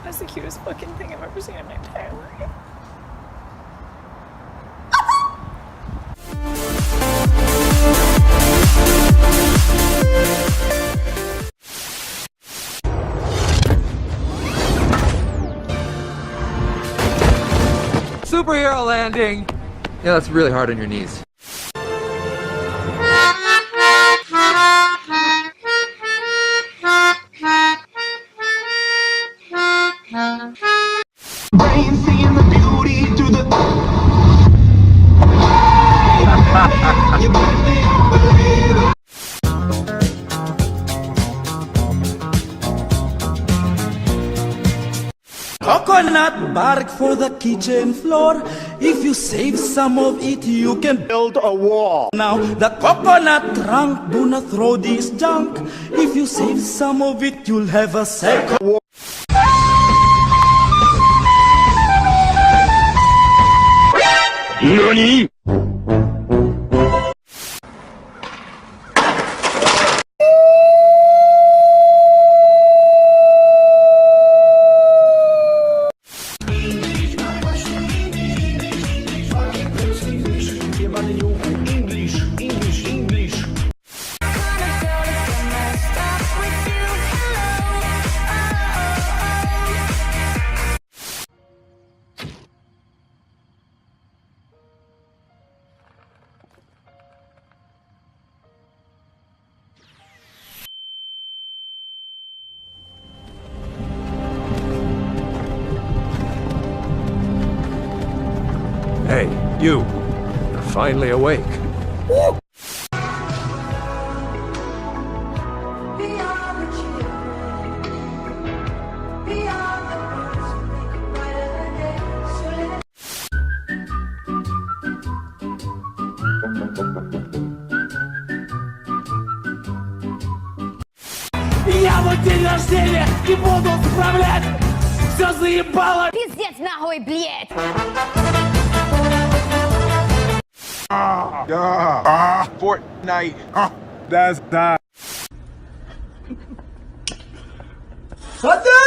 That's the cutest fucking thing I've ever seen in my entire life. Superhero landing! Yeah, that's really hard on your knees. Brain seeing the beauty through the you believe it. Coconut bark for the kitchen floor. If you save some of it, you can build a wall. Now the coconut trunk, do not throw this junk. If you save some of it, you'll have a second wall. NANI?! Hey, you. You're finally awake. Woo! Я вот день рождения и буду справлять. Все заебало. Пиздец нахуй, блядь. Fortnite. That's that. What the?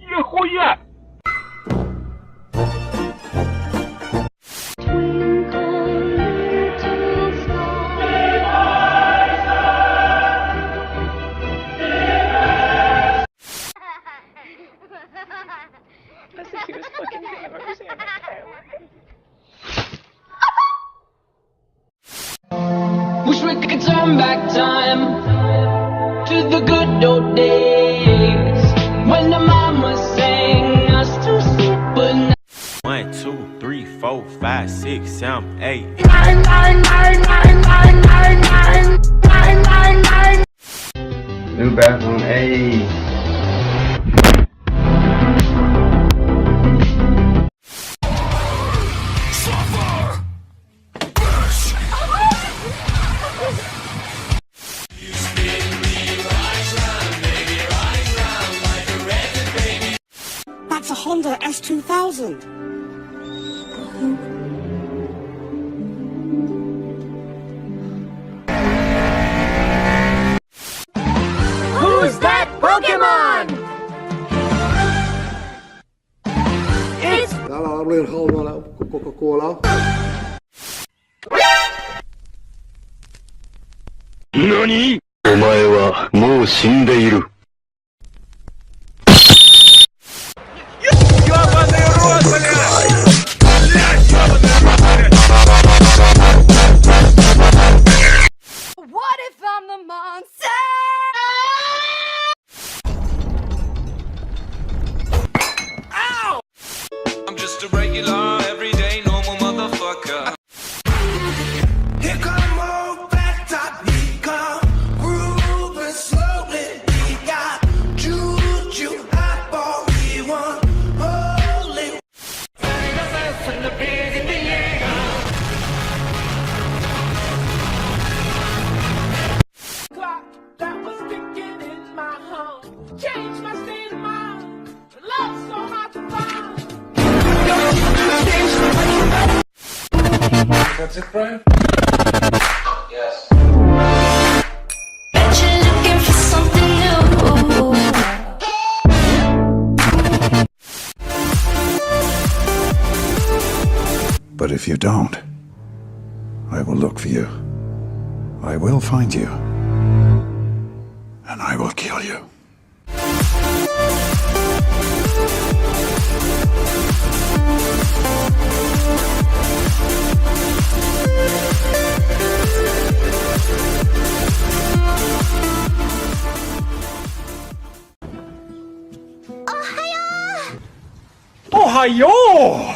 Нихуя! That's the cutest fucking thing I've ever seen in my entire life. Wish we could turn back time to the good old days when the mama sang us to sleep, but now 1, 2, 3, 4, 5, 6, 7, 8. New bathroom, hey. That's a Honda S2000. Who's that Pokemon? It's Täällä on liian halvalla Coca-Cola. NANI?! お前はもう死んでいる。Ёбаный рот, блядь! What if I'm the monster? That's it, Brian? Yes. Bet you're looking for something new. But if you don't, I will look for you. I will find you. And I will kill you. Oh, hi-yo!